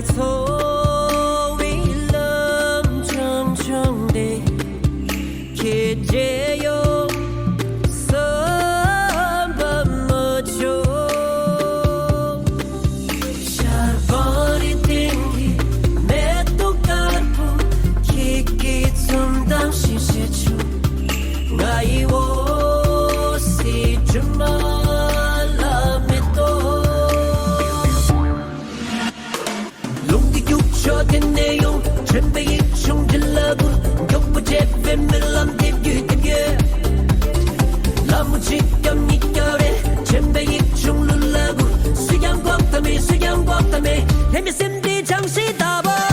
thôi lắm trong đây kia chế yo sớm mơ cho chả bỏ đi tình mẹ tôi cả buồn khi khi trong 당신 세주 나이 옷이 좀 cho tên 내용 준비이 충질라고 격부제 뱀멜람 데뷔 너무 지겹 니결에 준비이 충룰라고 수양곡담에 MSMD 장시 다봐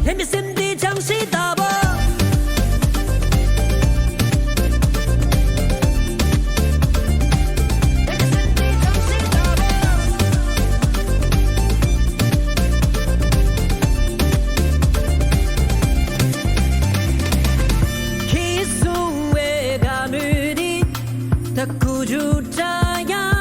MSMD 장시 다봐 기수의 가물이 다 구주자야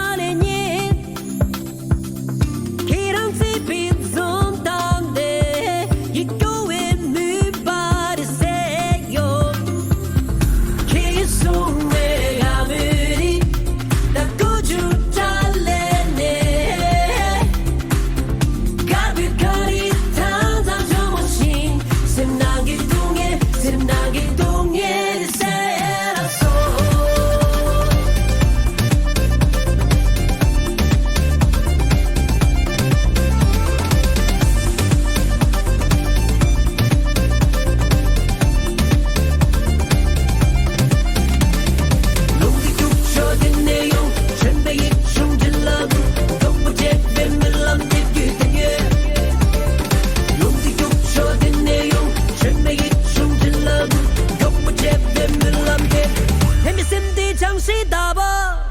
장시 다봐